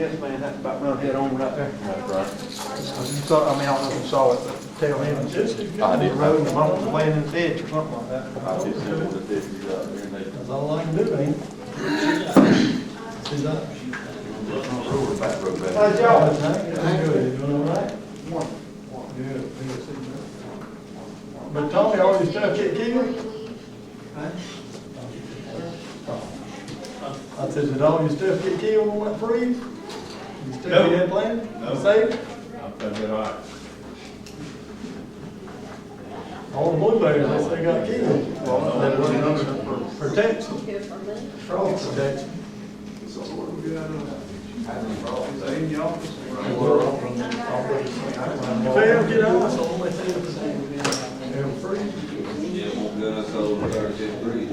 Yes, man, that's about my head on right there. That's right. You saw, I mean, I don't know if you saw it, but tail end. I did. The road, the bump was laying in the ditch or something like that. I just sent one of the deputies out there and they. That's all I can do, ain't it? See that? Road back, road back. How's y'all, Hank? I'm good, you doing all right? Good. But Tommy, all your stuff get killed? I said, did all your stuff get killed on that freeze? You stuff No. you had planned? No. You saved? I've done it all right. All the blueberries, they got killed. Well, they were under protection, frost protection. Fail, get out, so only they'll freeze. Yeah, won't get us over 36 degrees.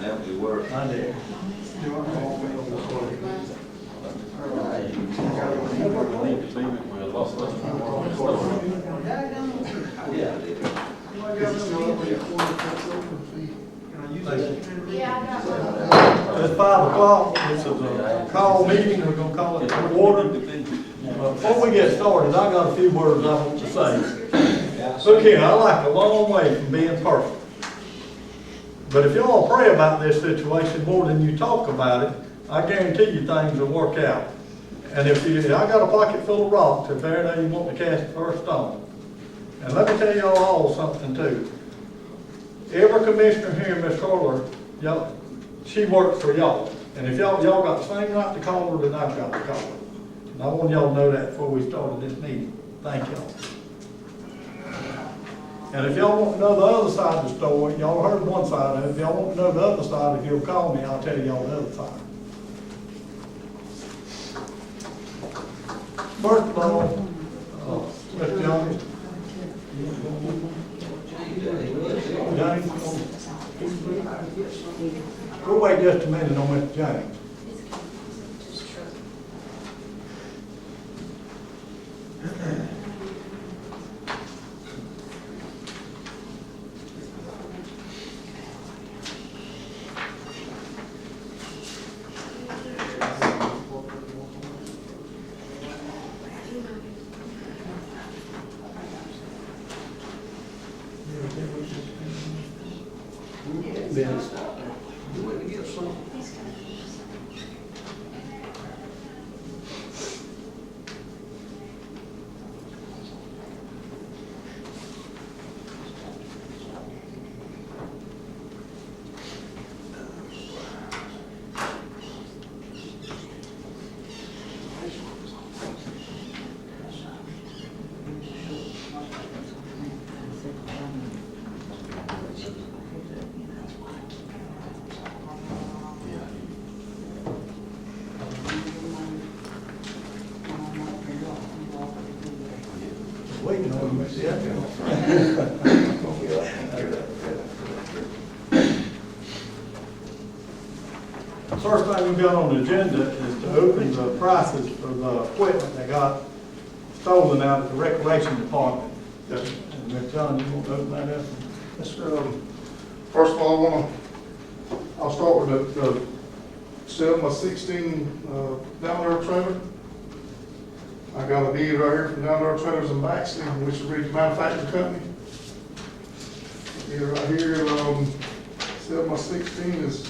That would be worse. I did. It's 5 o'clock, this is a call meeting, we're gonna call it to order. Before we get started, I got a few words I want to say. Look here, I like a long way from being perfect. But if y'all pray about this situation more than you talk about it, I guarantee you things will work out. And I got a pocket full of rocks, if there day you want to cast the first stone. And let me tell y'all all something too. Every commissioner here, Ms. Carter, y'all, she works for y'all. And if y'all got the same right to call her that I've got to call her. And I want y'all to know that before we started this meeting. Thank y'all. And if y'all want to know the other side of the story, y'all heard one side of it. If y'all want to know the other side, if you'll call me, I'll tell y'all the other side. First of all, Mr. Jones. James, we'll wait just a minute on Mr. James. Waiting on you, see, First thing we got on the agenda is to open the prices for the equipment that got stolen out of the recreation department. And Mr. John, you want to open that up? Yes, first of all, I'll start with the 7x16 down there trailer. I got a bid right here from Down There Trailers in Baxley, which is Ridge Manufacturing Company. Bid right here, 7x16 is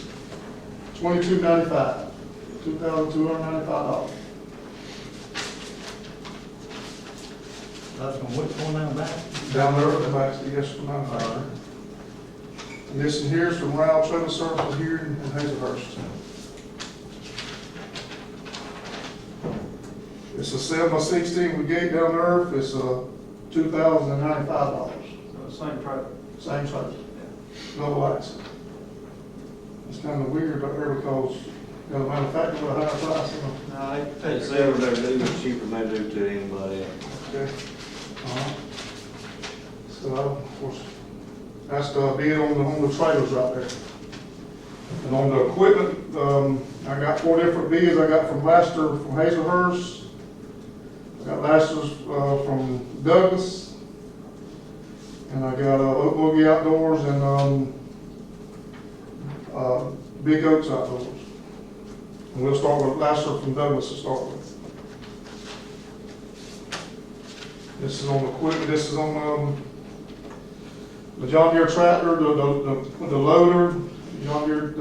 $22.95, $2,295. That's from which one down back? Down there in Baxley, yes, from Manufacturer. And this one here is from Ryle Trailer Services here in Hazelhurst. It's a 7x16 with gate down there. It's $2,095. Same trailer. Same size. Double axle. It's kind of weird out there because you got a manufacturer at a higher price. No, They say whatever they do is cheaper than they do to anybody else. Okay. So, of course, that's the bid on the trailers right there. And on the equipment, I got 4 different bids. I got from Laster from Hazelhurst. I got Laster's from Douglas. And I got Oak Boogie Outdoors and Big Oaks Outdoors. And we'll start with Lasser from Douglas to start with. This is on equipment, this is on, the John Deere tractor, the loader, John Deere,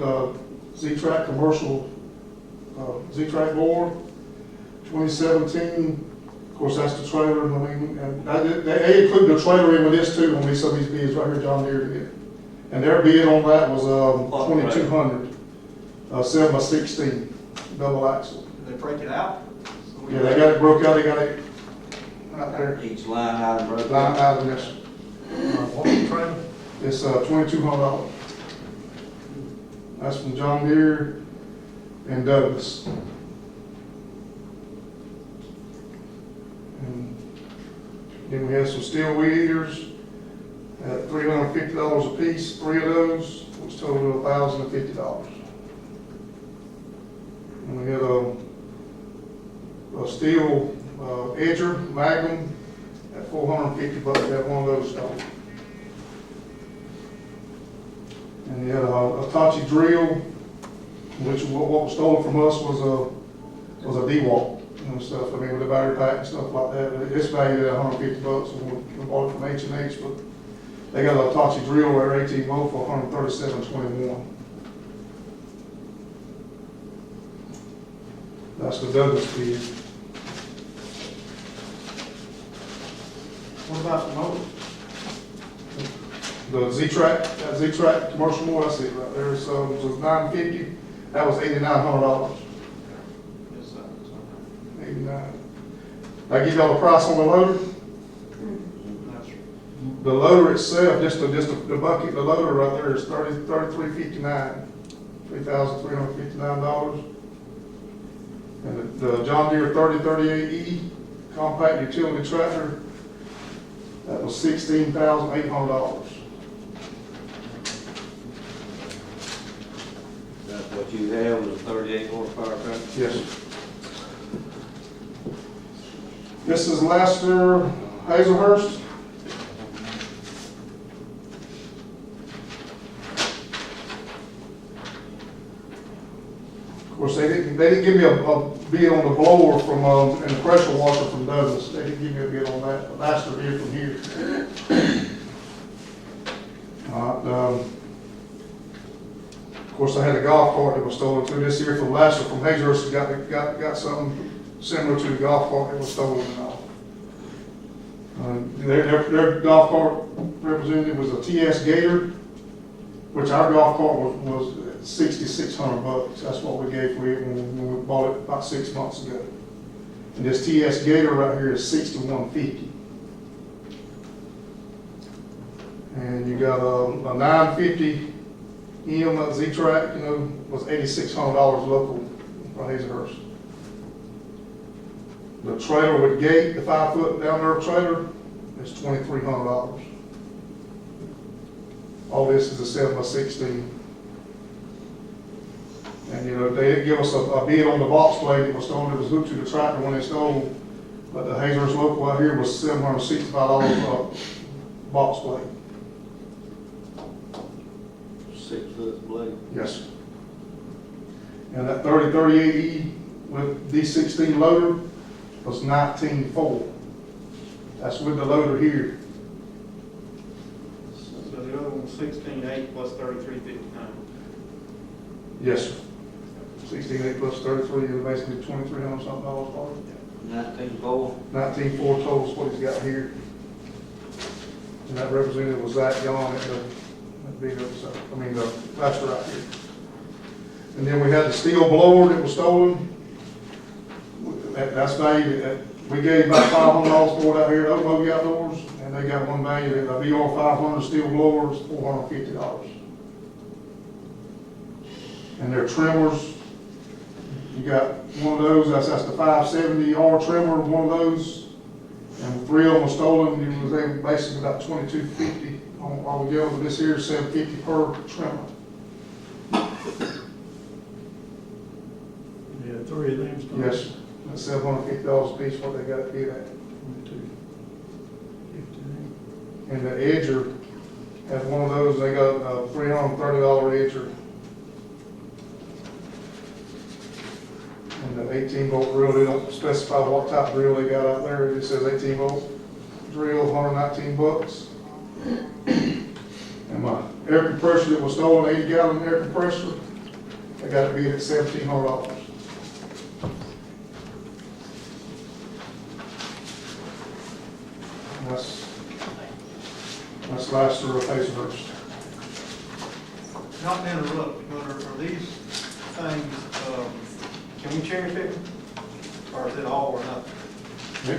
Z-Track commercial, Z-Track board, 2017. Of course, that's the trailer, I mean, and they include the trailer in with this too, on some of these bids right here, John Deere to get. And their bid on that was, 2,200, 7x16, double axle. They break it out? Yeah, they got it broke out, they got it right there, Each line item broken. line out of this. What's the trailer? It's, $2,200. That's from John Deere and Douglas. And then we have some steel weed eaters at $350 a piece, 3 of those, which total $1,050. And we had a steel edger, Magnum, at $450. We had one of those stolen. And we had a Hitachi drill, which what was stolen from us was a D-Walk and stuff. I mean, with the battery pack and stuff like that. It's valued at $150, and we bought it from H&H, but they got a Hitachi drill there, 18 volt for $137.21. That's the Douglas bid. What about the motor? The Z-Track, that Z-Track commercial mower, that's it right there. So it was $950. That was $8,900. Yes, sir. 89. I give y'all the price on the loader. That's right. The loader itself, just the bucket, the loader right there is $33.59, $3,359. And the John Deere 3038E compact utility tractor, that was $16,800. That's what you have, was a 38 horsepower tractor? Yes. This is Lester Hazelhurst. Of course, they didn't give me a bid on the blower from, and the pressure washer from Douglas. They didn't give me a bid on that. Lester did from here. Of course, I had a golf cart that was stolen too. This here from Lester from Hazelhurst got something similar to the golf cart that was stolen and all. Their golf cart representative was a TS Gator, which our golf cart was $6,600. That's what we gave for it when we bought it about 6 months ago. And this TS Gator right here is $6,150. And you got a 950 EM Z-Track, was $8,600 local for Hazelhurst. The trailer with gate, the 5-foot down there trailer, is $2,300. All this is a 7x16. And they didn't give us a bid on the box blade that was stolen. It was hooked to the tractor when they stole. But the Hazelhurst local out here was $765 for a box blade. 6-foot blade. Yes. And that 3038E with D16 loader was $19,400. That's with the loader here. So the other one was 16.8 plus 33.59. Yes, sir. 16.8 plus 33 is basically $2,300 something for it. 19.4. 19.4 total is what he's got here. And that representative was Zach Young at the big, the Lester right here. And then we had the steel blower that was stolen. That's valued at, we gave about $500 for it out here at Oakmobile Outdoors, and they got one valued at a VR 500 steel blower is $450. And their trimmers, you got one of those, that's the 570R trimmer, one of those, and 3 of them were stolen. It was basically about $2,250 on altogether, but this here is $750 per trimmer. Yeah, 3 of them. stolen. Yes, that's $750 a piece, what they got it bid at. 22, 15. And the edger had one of those, they got a $330 edger. 18 volt drill, they don't specify what type of drill they got out there, it just says 18 volt drill, $119. And my air compressor that was stolen, 80-gallon air compressor, I got it beat at $1,700. And that's last year of Hazelhurst. Not to interrupt, but are these things, can we cherry pick them? Or is it all or nothing?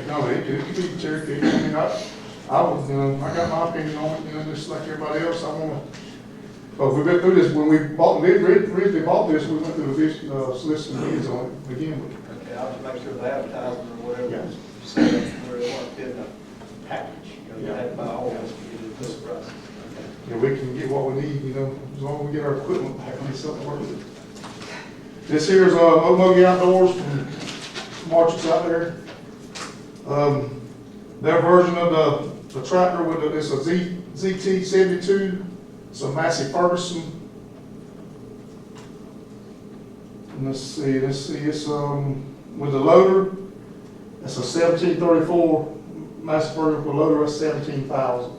No, it could be cherry picked. I mean, I was, I got my opinion on it, just like everybody else. I wanna, but we've been through this, when we originally bought this, we went through this, soliciting bids on it to begin with. Okay, I'll just make sure the advertising or whatever, Yeah. set up where they want to fit in a package. You Yeah. have to buy all this to get it this price. Okay. Yeah, we can get what we need, as long as we get our equipment back, I need something to work with. This here's, Omogie Outdoors from Marshall's out there. Their version of the tractor with it's a ZT72, it's a Massey Ferguson. And let's see, it's, with the loader, it's a 1734 Massey Ferguson with loader, that's 17,000.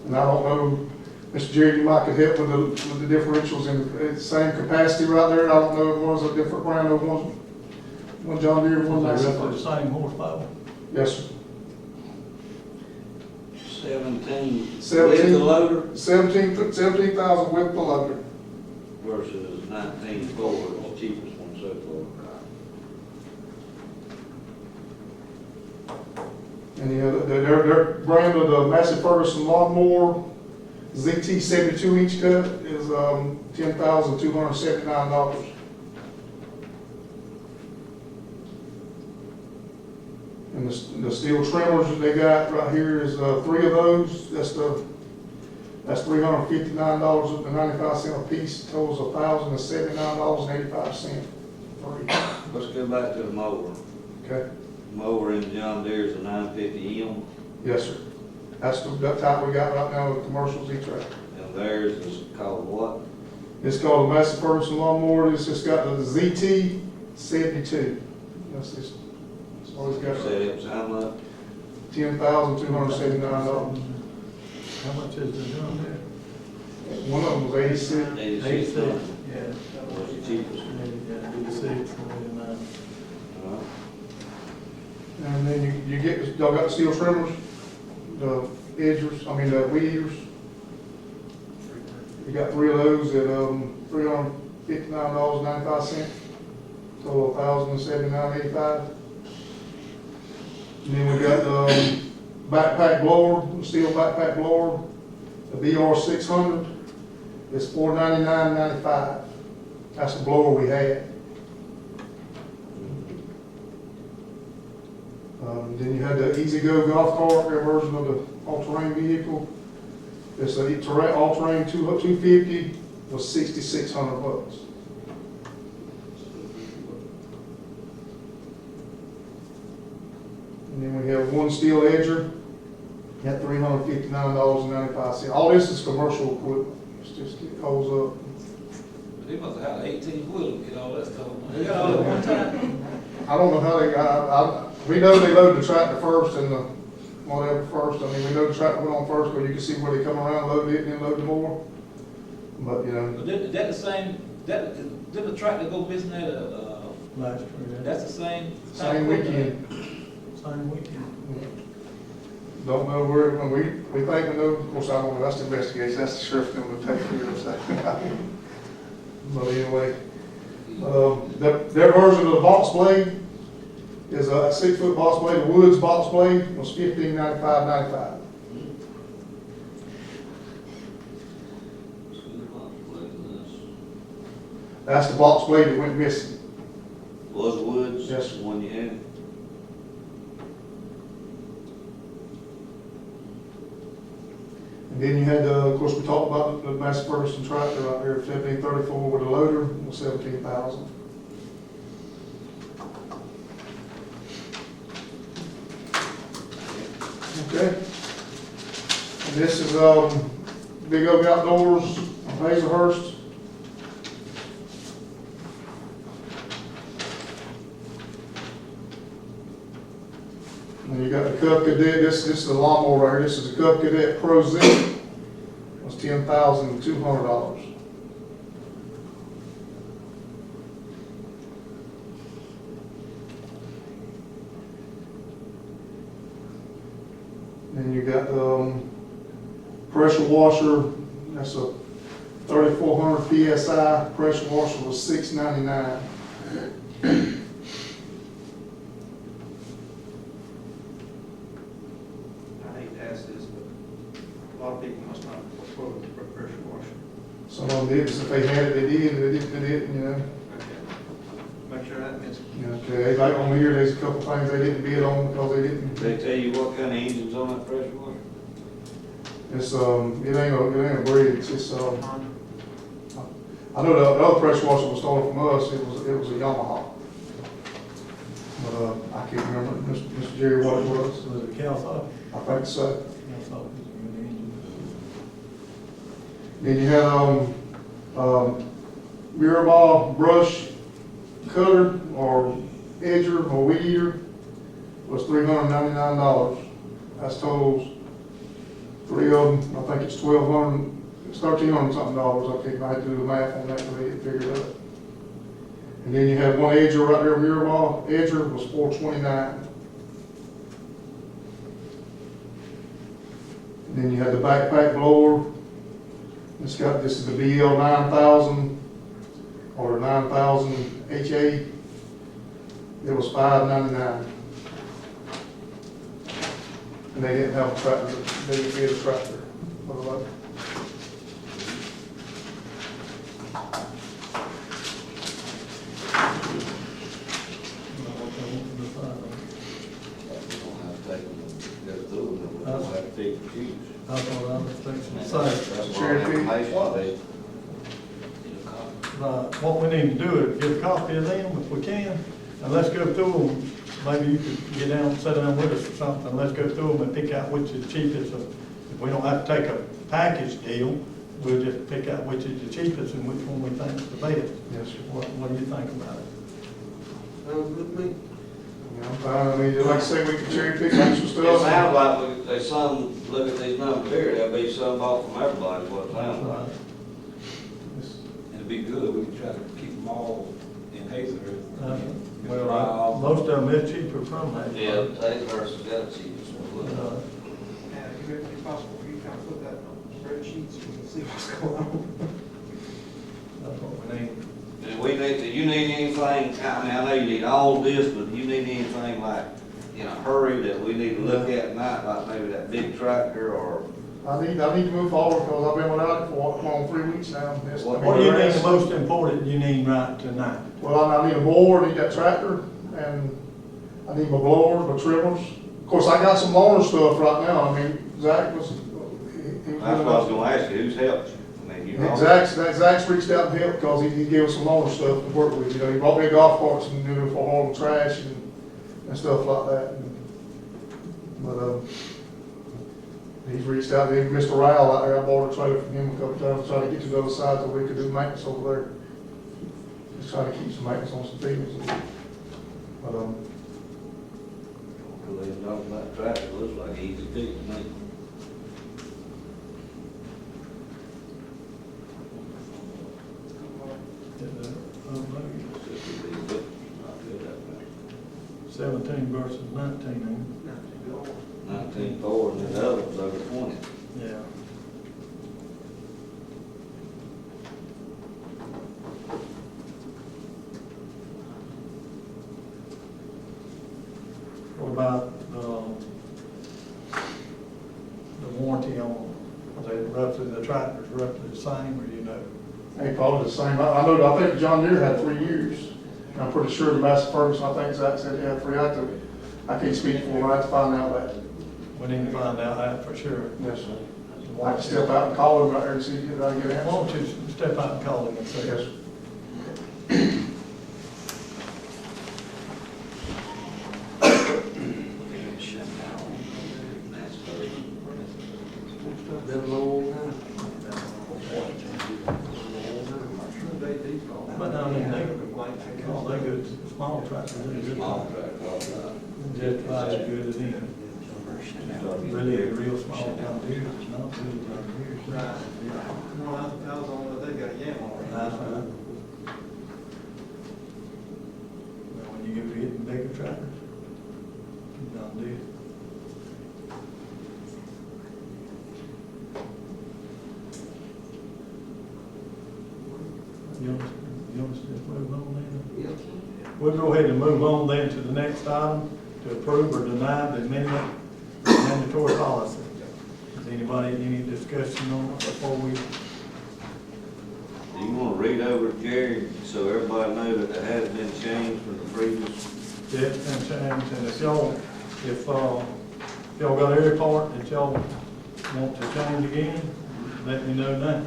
And I don't know, Mr. Jerry, you might could help with the differentials in the same capacity right there. I don't know if one's a different brand, or one John Deere, one They Massey roughly the Ferguson. same horsepower. Yes, sir. 17 with 17. the loader 17,000 with the loader. versus 19.4, the cheapest one so far. And their brand of the Massey Ferguson lawnmower, ZT 72 inch cut, is $10,279. And the steel trimmers that they got right here is 3 of those. That's $359.95 a piece. Totals $1,079.85. Let's go back to the mower. Okay. Mower in John Deere's a 950M, Yes, sir. That's the type we got right now with commercial Z-Track. and theirs is called what? It's called a Massey Ferguson lawnmower. It's just got the ZT 72. That's just, it's always got Setups, how much? $10,279. How much is the John Deere? One of them was 86. 86. Yeah. What's the cheapest? Yeah, 86, and then, Alright. And then you get, y'all got the steel trimmers, the edgers, the weed eaters. You got 3 of those at $359.95. Total $1,079.85. And then we got the backpack blower, the steel backpack blower, the BR 600. It's $499.95. That's the blower we had. Then you had the E-Z-Go golf cart, their version of the all-terrain vehicle. It's a all-terrain 250, was $6,600. And then we have one steel edger at $359.95. All this is commercial equipment. It's just, it holds up. They must have had 18 wheelers to get all that stuff. They got all at one time. I don't know how they got, we know they loaded the tractor first and the whatever first. We know the tractor went on first, but you can see where they come around, load it, and then load the more. But, But is that the same, did the tractor go missing at, last year, yeah. that's the same? same weekend. Same weekend. Don't know where, when we think we know, of course, I don't know, that's the investigation, that's the sheriff going to take care of that. But anyway, their version of the box blade is a 6-foot box blade. The Woods box blade was $1595.95. That's the box blade that went missing. Was Woods? Yes, sir. The one you had? And then you had, of course, we talked about the Massey Ferguson tractor right there, 1534 with a loader, was $17,000. Okay. And this is, Big Oak Outdoors, Hazelhurst. you got the Cub Cadet, this is the lawnmower right here, this is the Cub Cadet Pro Z. It was $10,200. Then you got pressure washer, that's a 3,400 PSI, pressure washer was $699. I hate to ask this, but a lot of people must not afford a pressure washer. Some of them did, if they had it, they did, if they didn't, they didn't, you know. Okay. Make sure that means. Okay, like on here, there's a couple things they didn't bid on because they didn't. They tell you what kind of engine's on that pressure washer? It's, it ain't a bridge, it's, I know the other pressure washer was stolen from us, it was a Yamaha. But, I can't remember, Mr. Jerry, what it was. Was it Cal? I think so. Cal is a good engine. Then you had, mirror ball brush cutter or edger or weed eater was $399. That's totals. 3 of them, I think it's 1,200, it's 1,300 something dollars. I can't, I had to do the math on that to get it figured out. And then you had one edger right there, mirror ball edger was $429. And then you had the backpack blower. This is the BL 9000 or 9000 HA. It was $599. And they didn't have a tractor, they didn't get a tractor for the load. We don't have to take them and go through them, we don't have to pick and choose. I thought I was fixing to That's say. what Cherokee. information they. What we need to do is get a copy of them if we can, and let's go through them. Maybe you could get down, sit down with us or something, let's go through them and pick out which is the cheapest. If we don't have to take a package deal, we'll just pick out which is the cheapest and which one we think is the best. Yes, sir. What do you think about it? Yeah, I'm fine. I mean, like I say, we can cherry pick some It stuff. sounds like there's some, look at these numbers here, there'll be some bought from everybody, what it sounds like. It'd be good, we could try to keep them all in Hazelhurst. Well, most of them is cheaper from that. Yeah, Taylor's got the cheapest one. Yeah, if possible, you kind of put that on spreadsheets, so we can see what's going on. That's what we need. And we need, do you need anything, I mean, I know you need all this, but do you need anything like in a hurry that we need to look at tonight, like maybe that big tractor or? I need to move forward because I've been without it for, come on, 3 weeks now. It's- What What do you need the most important you need right tonight? Well, I need a mower, I need that tractor, and I need my blowers, my trimmers. Of course, I got some loaner stuff right now. I mean, Zach was, he was That's what I was gonna ask you, who's helped you? I mean, you. Zach's reached out and helped because he gave us some loaner stuff to work with. You know, he bought me golf carts and do it for hauling trash and stuff like that. But, he's reached out to him, Mr. Rowell out there. I bought a trailer from him a couple times, trying to get to the other side so we could do maintenance over there. Just trying to keep some maintenance on some fields. But, Because they talking about tractor, looks like easy fix to me. It's just a big book, not good that way. 17 versus 19, 19.4 and then the other was over 20. yeah. What about, the warranty on, are they roughly, the tractor's roughly the same, or you know? Hey, probably the same. I know, I think John Deere had 3 years. I'm pretty sure the Massey Ferguson, I think Zach said he had 3. I can't speak for him, I have to find out that. We need to find out that for sure. Yes, sir. I can step out and call him right there and see if I can get an Why answer. don't you step out and call him and say, Yes, sir. but I mean, they good, small tractors, they're good. Small tractor, all right. Just about as good as any. Really, a real small town here, it's not really like here. Right. No, I was on, they got a yam on it. That's right. Well, when you get getting bigger tractors, you don't do. You want us to just move on then? We'll go ahead and move on then to the next item, to approve or deny the amendment to mandatory policy. Is anybody, any discussion on it before we? Do you wanna read over, Jerry, so everybody knows that it has been changed from the previous? Yeah, it's been changed, and if y'all got every part that y'all want to change again, let me know now.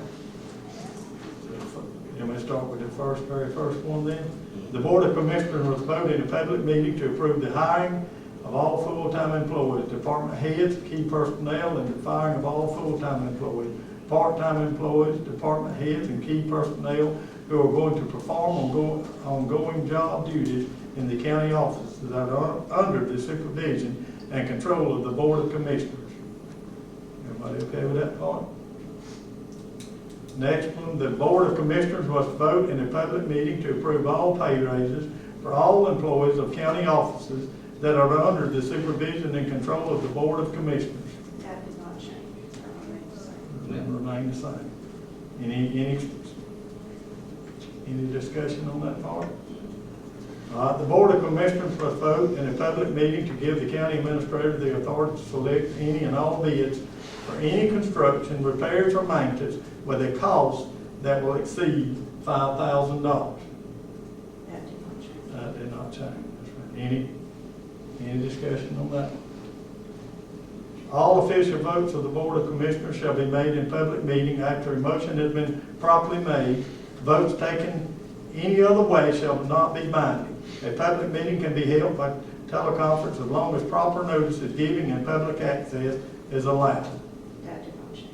You want me to start with the very first one then? The Board of Commissioners will vote in a public meeting to approve the hiring of all full-time employees, department heads, key personnel, and the firing of all full-time employees, part-time employees, department heads, and key personnel who are going to perform ongoing job duties in the county offices that are under the supervision and control of the Board of Commissioners. Everybody okay with that part? Next one, the Board of Commissioners must vote in a public meeting to approve all pay raises for all employees of county offices that are under the supervision and control of the Board of Commissioners. That did not change, that remains the same. That remain the same. Any discussion on that part? The Board of Commissioners must vote in a public meeting to give the county administrator the authority to select any and all bids for any construction, repairs, or maintenance with a cost that will exceed $5,000. That did not change. That did not change. That's right. Any discussion on that? All official votes of the Board of Commissioners shall be made in public meeting after a motion has been properly made. Votes taken any other way shall not be binding. A public meeting can be held by teleconference as long as proper notice is given and public access is allowed. That did not change.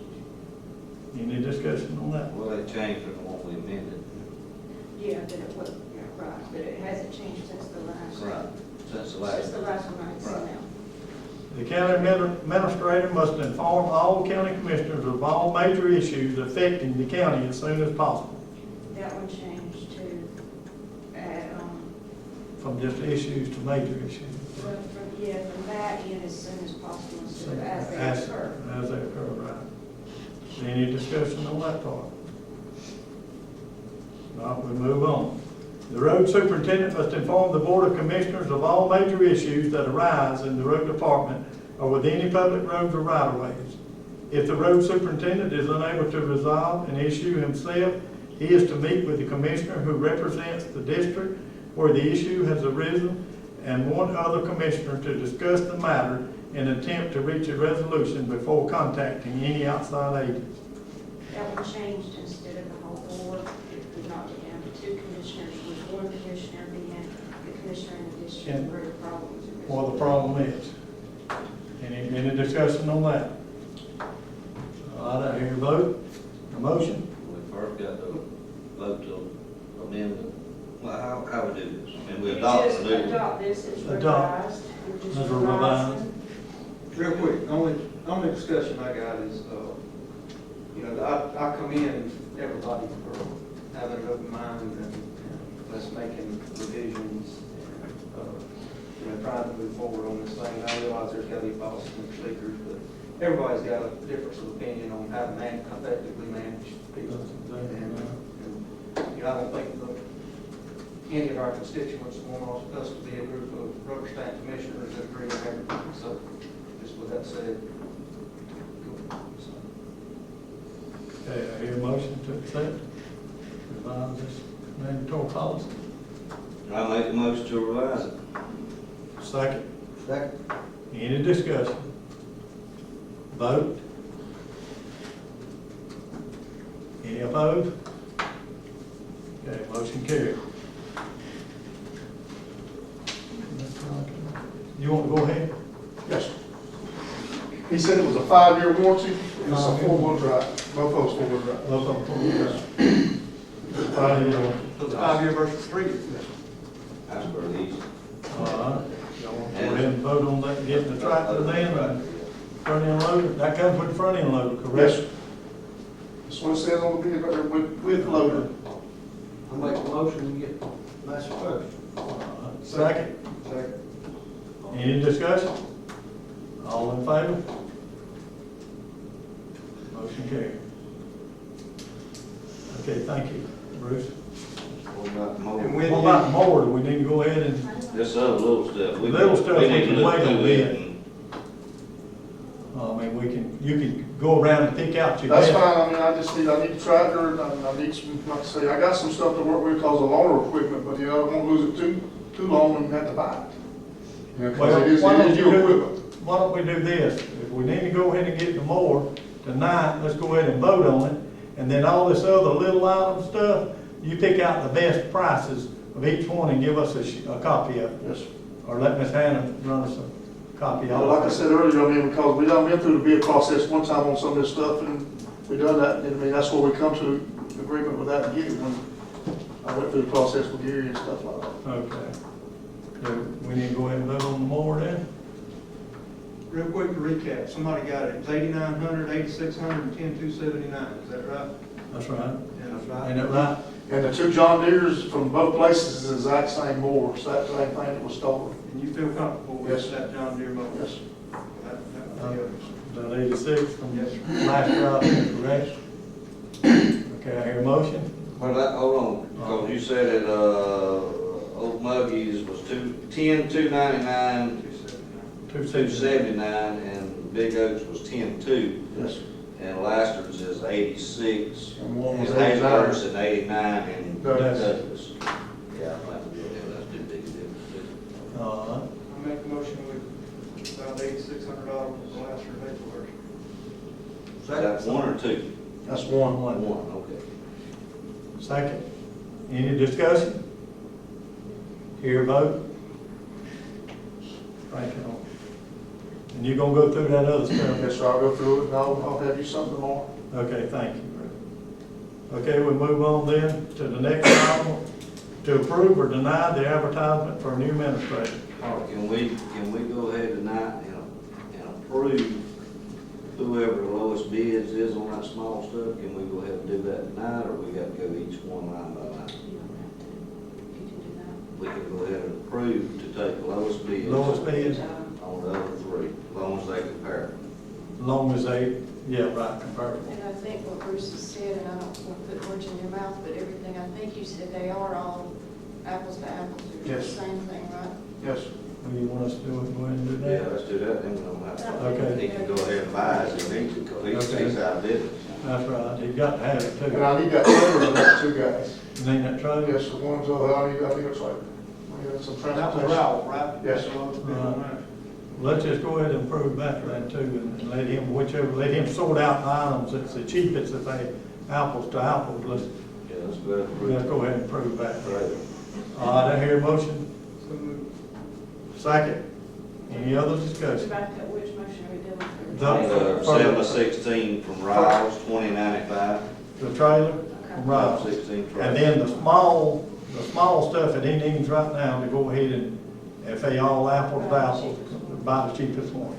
Any discussion on that? Well, they changed it from what we amended. Yeah, but it was, yeah, right, but it hasn't changed since the last. Right. Since the Since last. the last one I had seen Right. now. The county administrator must inform all county commissioners of all major issues affecting the county as soon as possible. That one changed to add, From just issues to major issues. well, from that in as soon as possible instead of as they occur. As they occur, right. Any discussion on that part? No, we move on. The road superintendent must inform the Board of Commissioners of all major issues that arise in the road department or with any public roads or right-of-ways. If the road superintendent is unable to resolve an issue himself, he is to meet with the commissioner who represents the district where the issue has arisen and one other commissioner to discuss the matter and attempt to reach a resolution before contacting any outside agents. That one changed instead of the whole board. We knocked it down to 2 commissioners with 1 commissioner being the commissioner in the district And where the problems are. What the problem is. Any discussion on that? All right, I hear a vote, a motion. We first got to vote to amend the, well, how we do this? And we You adopt just the new. adopt this, it's Adopt. revised. We're just As a revising. Real quick, only discussion I got is, I commend everybody for having an open mind and us making revisions and, trying to move forward on this thing. I realize there's got to be policies and procedures, but everybody's got a difference of opinion on how to effectively manage people. And, I don't think that any of our constituents want us to be a group of rubber stamp commissioners that agree with everything. So, just with that said. Okay, I hear a motion to accept, revise this mandatory policy. I make a motion to revise it. Second. Second. Any discussion? Vote. Any opposed? Okay, motion carried. You want to go ahead? Yes, sir. He said it was a 5-year warranty, and it's a 4-wheel drive, both of those 4-wheel drive. Both of them. 5 years. So it's 5 year versus 3 year. That's for these. All right, Go ahead and vote on that, getting the tractor then, and front end loader, that comes with the front end loader, Yes, correct? sir. That's what it says on the bid right there, with loader. I'll make a motion to get last first. Second, Second. any discussion? All in favor? Motion carried. Okay, thank you, Bruce. What about more? And What when about the mower, do we need to go ahead and, This other little stuff. Little stuff we need to can look wait on through bid. it and- you can go around and pick out your That's best. fine, I mean, I need a tractor, and I need some, like I say, I got some stuff to work with because of loaner equipment, but, you know, I won't lose it too long and have to buy it. You know, 'cause Well, it is why don't you your do, equipment. why don't we do this? If we need to go ahead and get the mower tonight, let's go ahead and vote on it. And then all this other little item stuff, you pick out the best prices of each one and give us a copy of it. Yes, sir. Or let Ms. Hannah run us a copy Well, of like I it. said earlier, I mean, because we done been through the bid process one time on some of this stuff, and we done that, and I mean, that's where we come to agreement with that and get it when I went through the process with Gary and stuff like that. Okay. So we need to go ahead and vote on the mower then? Real quick to recap, somebody got it, it was 8,900, 8,600, and 10,279, is that right? That's right. That's right. Ain't that right? And the two John Deere's from both places is the exact same mower, so that same thing that was stolen. And you feel comfortable Yes. with that John Deere mower? Yes. That was the others. About 86 from Yes, sir. last drop, correct? Okay, I hear a motion. Well, hold on, because you said that, Old Muggies was 10,299, 270. 279, and Big Oaks was 10,2, Yes. and Laster's is 86, And one and was Hazelhurst 89. is 89, and Douglas. Douglas. Yeah, I like to do that, that's too big a difference. All right. I make a motion with about $8,600 for last year, Hazelhurst. Is that one or two? That's one. One, okay. Second. Any discussion? Hear a vote? Frank, you know. And you're gonna go through that other stuff? Yes, sir, I'll go through it, and I'll have you something tomorrow. Okay, thank you. Okay, we'll move on then to the next item, to approve or deny the advertisement for a new administrator. Can we go ahead tonight and approve whoever the lowest bids is on that small stuff? Can we go ahead and do that tonight, or we got to go each one line by line? You don't have to, you can do that. We can go ahead and approve to take the lowest bids. Lowest bid, On the other three, as long as they compare. as long as they, yeah, right, comparable. And I think what Bruce has said, and I don't want to put words in your mouth, but everything, I think you said they are all apples to apples, they're the Yes. same thing, right? Yes. What do you want us to do? Go ahead and do Yeah, that? let's do that, then we don't have to. Okay. He can go ahead and buy it if he needs to, because he's out of business. That's right, you got to have it And too. I need that trailer for that two guys. You need that trailer? Yes, the ones, I need a trailer. I need some That was transportation. Ralph, right? Yes. That's what was on that. Let's just go ahead and approve that then too, and let him, let him sort out the items that's the cheapest, if they apples to apples, let's Yeah, let's go ahead and approve go ahead and approve that. Right. All right, I hear a motion, So moved. second, any other Which discussion? back up, which motion are we doing? The- 7-16 from Riles, 2095. The trailer, right, 16 and trailer. then the small stuff that he needs right now to go ahead and, if they all apples to apples, buy the cheapest one.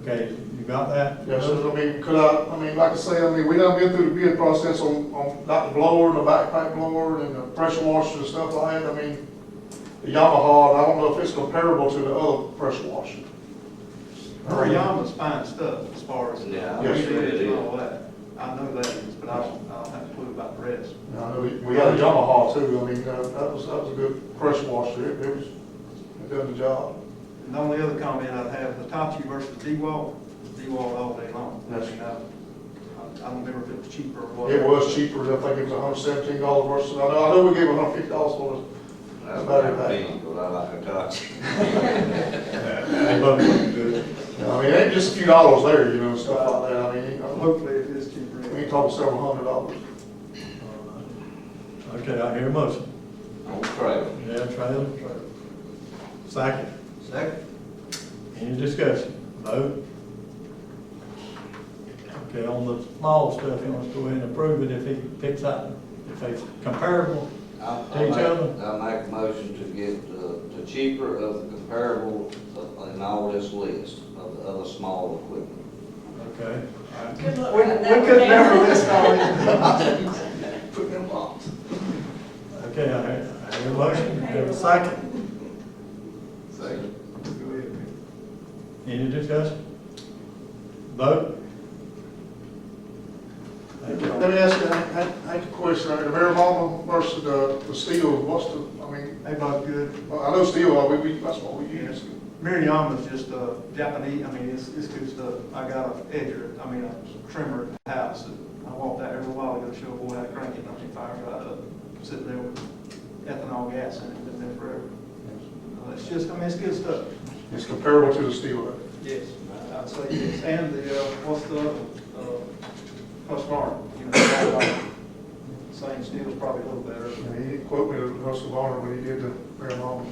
Okay, you got that? Yes, sir, I mean, like I say, we done been through the bid process on like the blower and the backpack blower and the pressure washer and stuff like that. I mean, the Yamaha, I don't know if it's comparable to the other pressure washer. Yama's fine stuff as far as. Yeah, Yes, it is it is. and all that. I know that is, but I don't have a clue about the rest. I know we got a Yamaha too, I mean, that was a good pressure washer, it done the job. And the only other comment I'd have, Hitachi versus DeWalt, DeWalt all day long. I Yes. mean, I don't remember if it was cheaper or what. It was cheaper, I think it was $117 versus, I know we gave $150 for it. That's better about than- me, but I like Hitachi. They both look good. I mean, it ain't just a few dollars there, you know, and stuff like that, I mean, Hopefully it is cheaper. we ain't talking several $100s. Okay, I hear a motion. On the trailer. Yeah, trailer. Second, Second. any discussion? Vote. Okay, on the small stuff, he wants to go ahead and approve it if he picks out, if it's comparable I'll each other? I'll make a motion to get the cheaper of the comparable in all this list of the other small equipment. Okay. Good luck We with that. could never list all these. Put them on. Okay, I have a motion, I have a second. Second. Any discussion? Vote? Thank you. Let me ask you, I had a question, right, the Vermont versus the steel, what's the, I mean, They both good. well, I know steel, that's what we use. Miriam is just Japanese, I mean, it's good stuff. I got a edger, I mean, a trimmer at the house. I bought that every while ago to show a boy how to crank it, and I mean, fire right up, sitting there with ethanol gas in it, been there forever. It's just, I mean, it's good stuff. It's comparable to the steel, right? Yes, I'd say yes. And the, what's the, Husqvarna, you know, same steel's probably a little better. And he didn't quote me the Husqvarna when he did the Vermont.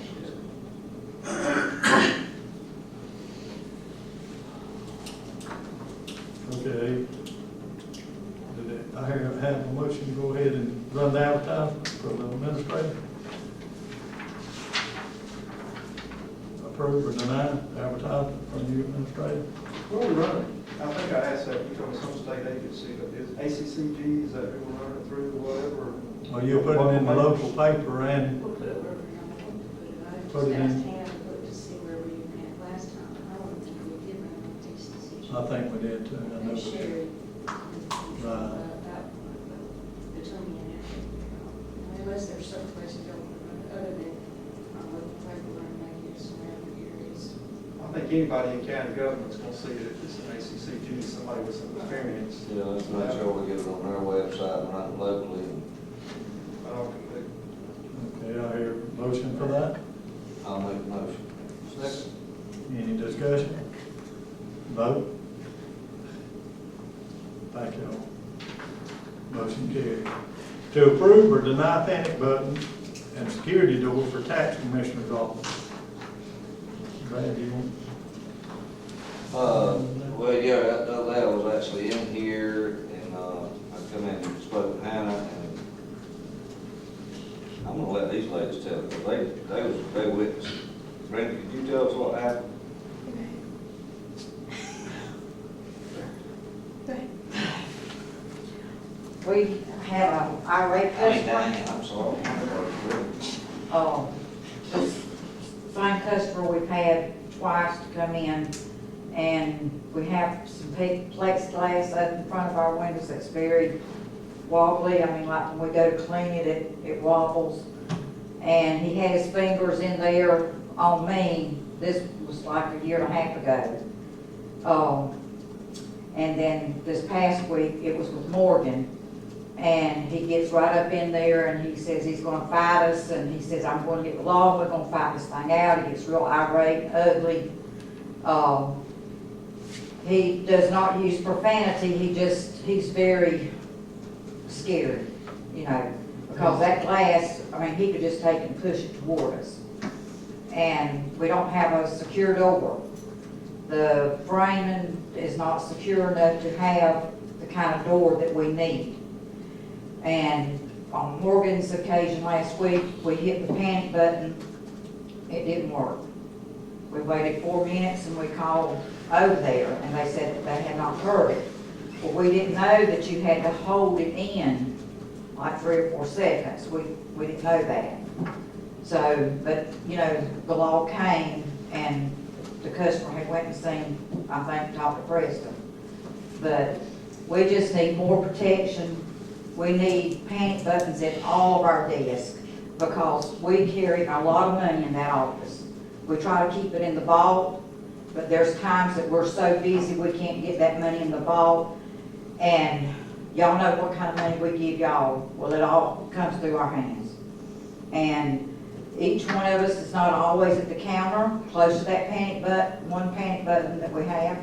Okay. I have a motion to go ahead and run the advertisement for the administrator. Approve or deny advertisement from the administrator. Where we running? I think I asked that, you told me some state agency, but is ACCG, is that who we're running it through or whatever? Well, you'll put it in the local paper and We'll put it wherever you want to put it. I Put it just in. asked Hannah to look to see where we went last time. I don't think we did run on DCC. I think we did too. I know They we shared did. it. Between me and her. Unless there's some places you don't want to run it, other than local paper run, maybe it's surrounding areas. I think anybody in county government's gonna see it if it's an ACCG, somebody with some experience. Yeah, let's make sure we get it on their website and run it locally. Okay, I hear a motion for that. I'll make a motion. Second. Any discussion? Vote? Thank you all. Motion carried. To approve or deny panic button and security door for tax commissioner's office. Brad, do you want? Well, yeah, that was actually in here, and, I come in and spoke with Hannah, and I'm gonna let these ladies tell it, because they witnessed. Brenda, could you tell us what happened? We had an irate customer, I'm sorry. this same customer we've had twice to come in, and we have some big plexiglass up in front of our windows that's very wobbly. I mean, like when we go to clean it, it wobbles. And he had his fingers in there on me. This was like a year and a half ago. And then this past week, it was with Morgan. And he gets right up in there and he says he's gonna fight us, and he says, I'm gonna get the law, we're gonna fight this thing out. He gets real irate, ugly. He does not use profanity, he's very scared, you know, because that glass, I mean, he could just take and push it toward us. And we don't have a secure door. The framing is not secure enough to have the kind of door that we need. And on Morgan's occasion last week, we hit the panic button, it didn't work. We waited 4 minutes and we called over there, and they said that they had not heard it. Well, we didn't know that you had to hold it in like 3 or 4 seconds. We didn't know that. So, but, you know, the law came, and the customer had went and seen, I think, Dr. Preston. But we just need more protection. We need panic buttons at all of our desks, because we carry a lot of money in that office. We try to keep it in the vault, but there's times that we're so busy we can't get that money in the vault. And y'all know what kind of money we give y'all. Well, it all comes through our hands. And each one of us is not always at the counter, close to that panic button, one panic button that we have.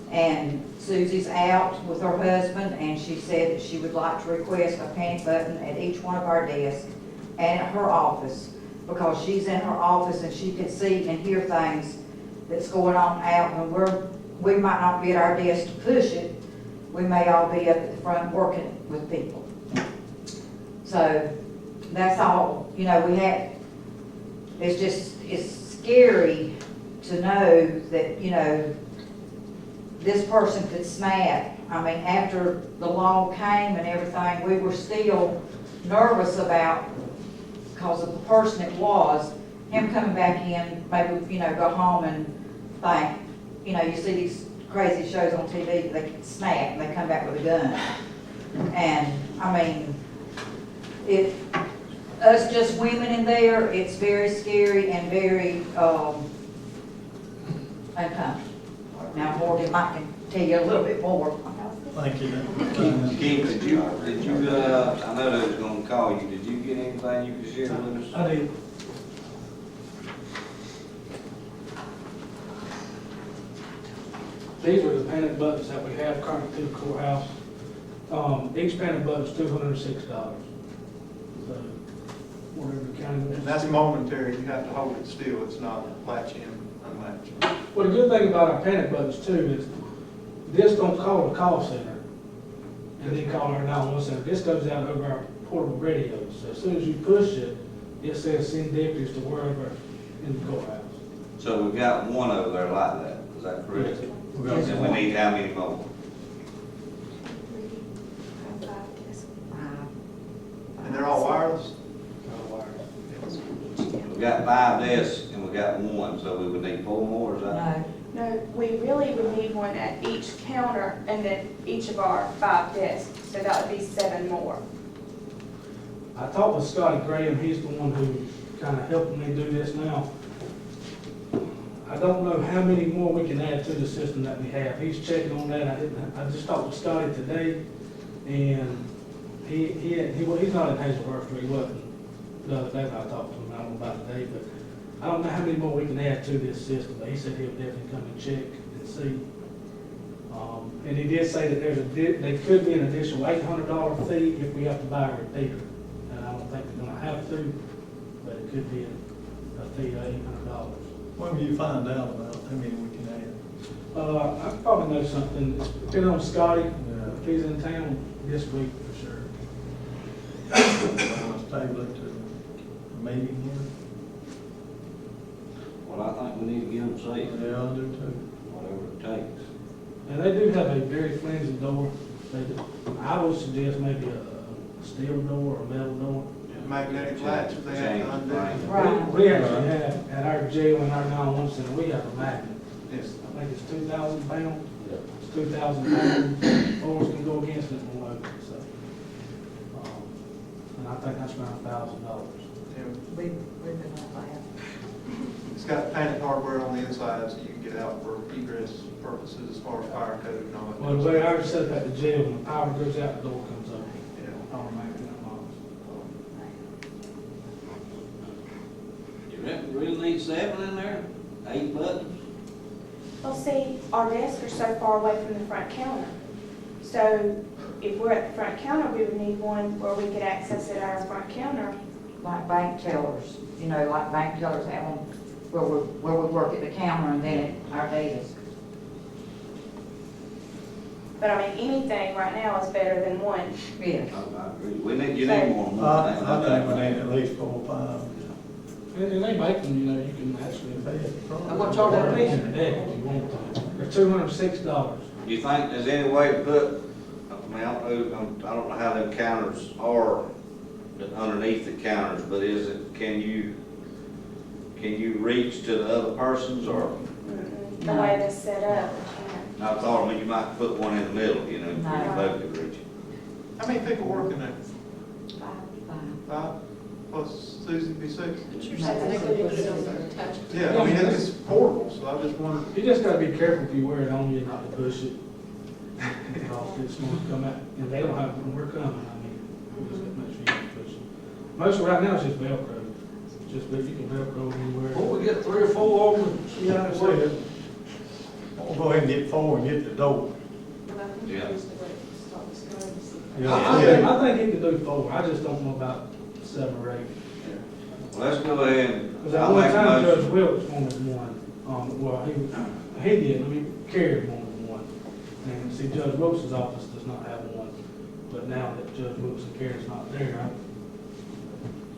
And Susie's out with her husband, and she said that she would like to request a panic button at each one of our desks and at her office, because she's in her office and she can see and hear things that's going on out when we might not be at our desk to push it. We may all be up at the front working with people. So that's all, we had, it's scary to know that, this person could snap. I mean, after the law came and everything, we were still nervous about, because of the person it was, him coming back in, maybe, go home and think, you see these crazy shows on TV, they can snap and they come back with a gun. And, I mean, us just women in there, it's very scary and very, uncomfortable. Now Morgan might can tell you a little bit more. Thank you. Keith, did you, I know they was gonna call you, did you get anything you could share with us? I did. These are the panic buttons that we have currently through the courthouse. Each panic button's $206. So, whatever the county wants. And that's momentary, you have to hold it still, it's not latch in, unlatch. Well, the good thing about our panic buttons too is this don't call the call center and then call our 911 center. This goes out over our portable radios. So as soon as you push it, it says send deputies to wherever in the courthouse. So we've got one over there like that, is that correct? And we need how many more? And they're all wireless? We got 5 desks and we got one, so we would need 4 more, is that? No, No, we really would need one at each counter and then each of our 5 desks, so that would be 7 more. I talked with Scotty Graham, he's the one who kind of helped me do this now. I don't know how many more we can add to the system that we have. He's checking on that. I just talked to Scotty today, and he's not in Hazelhurst, or he wasn't the other day when I talked to him. I don't know about today, but I don't know how many more we can add to this system, but he said he'll definitely come and check and see. And he did say that there could be an additional $800 fee if we have to buy a repeater. And I don't think we're gonna have to, but it could be a fee of $800. When will you find out about how many we can add? I probably know something, it's depending on Scotty, Yeah. if he's in town this week for sure. Let's table it to the meeting here. Well, I think we need to get them safe, Yeah, I do too. whatever it takes. And they do have a very flimsy door. I would suggest maybe a steel door or a metal door. Magnetic latch, if they have to undo. Right. We actually have, at our jail and our 911 center, we have a magnet. Yes. I think it's 2,000 pounds. It's 2,000 pounds. Force can go against it and won't open, so. And I think that's around $1,000. Yeah. we've been on that. It's got panic hardware on the inside, so you can get out for egress purposes as far as fire code and all that. Well, the way ours is set up at the jail, when the power goes out, the door comes open. Yeah. Automatically unlocks. You reckon we really need 7 in there? 8 buttons? Well, see, our desks are so far away from the front counter. So if we're at the front counter, we would need one where we could access it at our front counter. Like bank tellers, like bank tellers have them where we work at the counter and then at our desk. But I mean, anything right now is better than one. Yes. I agree. You need more than one. I think we need at least 4 or 5. And they make them, you can actually pay it. And what y'all gonna If do? you want to. They're $206. You think there's any way to put, I don't know how them counters are underneath the counters, but can you reach to the other persons, or? The way this set up, we can't. I thought, you might put one in the middle, you both could reach it. How many people work in there? Fine. 5, plus Susie be 6? Attached. Yeah, I mean, it's portable, so I just wondered. You just gotta be careful if you wear it on you not to push it. Because it's going to come out, and they don't have, when we're coming, you just have to make sure you don't push it. Most right now is just Velcro. Just, but you can Velcro anywhere. Well, we get 3 or 4 of them, see how it says. We'll go ahead and get 4 and get the door. Yeah. I think he could do 4, I just don't know about 7 or 8. Well, let's go ahead. Because at I'll one make a time motion. Judge Wilkes wanted one, well, he did, I mean, carried one. And see, Judge Wilkes' office does not have one, but now that Judge Wilkes and Karen's not there,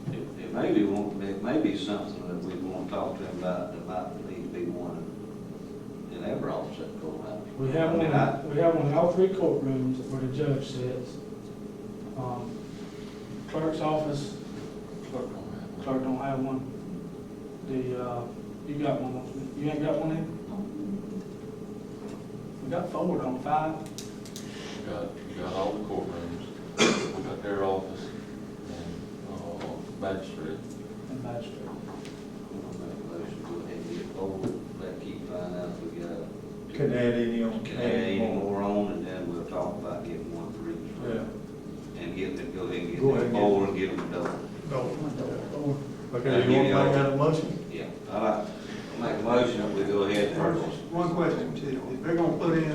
it may be something that we want to talk to him about, that might need to be one in every office at the courthouse. We have one in all 3 courtrooms where the judge sits. Clerk's office, clerk don't have one. You got one, don't you? You ain't got one in? We got 4, on 5. You got all the courtrooms, we got their office, and, magistrate. And magistrate. I'll make a motion, go ahead and get forward, let Keith find out if we got, Can add any on. can add any more on, and then we'll talk about getting one for each. Yeah. And get them, go ahead and get Go ahead them and get forward and get them done. No. Okay, you want to make that a motion? Yeah, I like, make a motion that we go ahead first. One question, if they're gonna put in a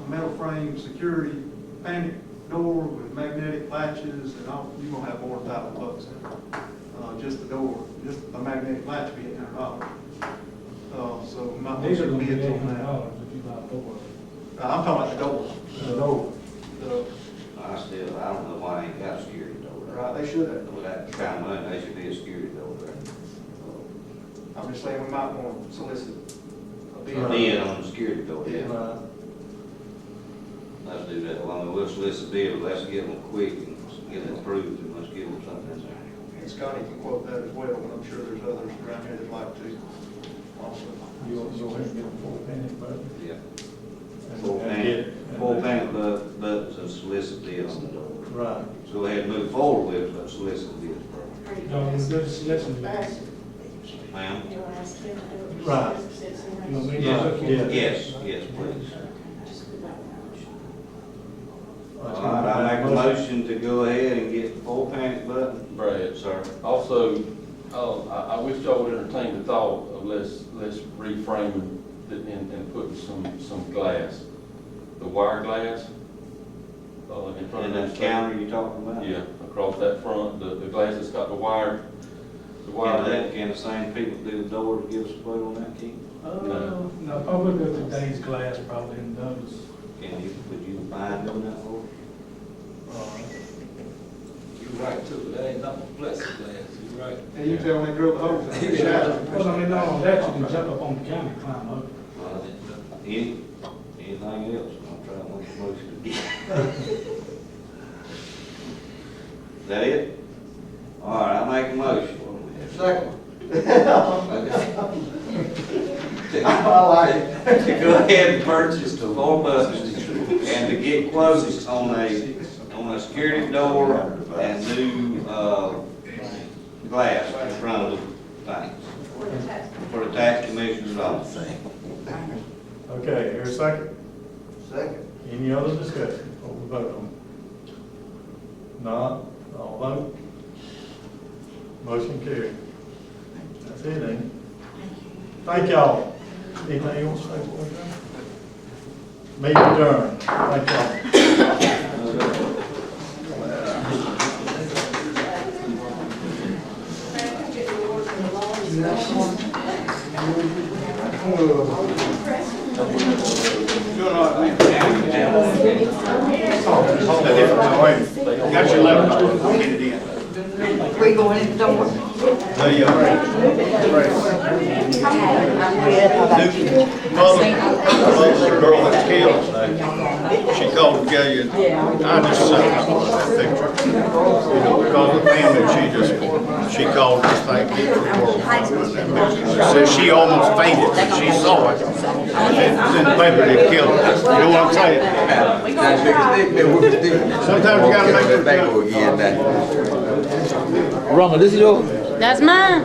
metal frame security panic door with magnetic latches and all, you're gonna have more than $1,000 in it. Just the door, just a magnetic latch be $800. So we might These are gonna be bids on that. $800 if you buy 4. I'm talking about the doors. No. I don't know why I ain't got a security door there. Right, they should have. With that kind of money, they should be a security door there. I'm just saying we might want to solicit a bid. Bid on the security door, yeah. Right. Let's do that. Well, I mean, we'll solicit bid, but let's get them quick and get it approved, and let's give them something in there. And Scotty can quote that as well, but I'm sure there's others around here that'd like to also. You'll go ahead and get a 4 panic button. Yeah. And- Full and panic, get- full panic buttons and solicit bids on the door. Right. So go ahead and move forward with it, but solicit bids first. Are you No, gonna we're ask- just listening. ask- Ma'am? You want to ask him to do it? Right. Since he You want me knows- to Yeah, look into yeah. it? Yes, yes, please. Just put that in. All right, I make a motion to go ahead and get the full panic button. Brad, Sir. also, I wish y'all would entertain the thought of let's reframe it and putting some glass, the wire glass, in front And of that that counter you talking about? Yeah, across that front, the glass that's got the wire. Can the same people do the doors, give us a quote on that, Keith? No. No, probably with today's glass probably in those. Would you mind doing that for us? You're right too, that ain't nothing plexiglass, you're right. And you tell me drill the holes in the shadow. Well, I mean, not only that, you can jump up on the counter and climb over. Anything else? I'll try to make a motion to get. Is that it? All right, I make a motion. Second. I like it. To go ahead and purchase the 4 buses and to get quotes on a security door and new, glass in front of the things. For the tax commissioner's office. Okay, here a second. Second. Any other discussion before we vote on it? Not, all vote. Motion carried. That's it, ain't it? Thank y'all. Anything else to say before we go? Meeting adjourned. Thank y'all. Got your letter, I'll get it in. We going in the door? The girl that's killed, she called to tell you, I just sent her that picture. You know, because the family, she called to thank you for says she almost fainted when she saw it. It was in the paper they killed her. You know what I'm saying? Sometimes you gotta make it. Roma, this is yours? That's mine.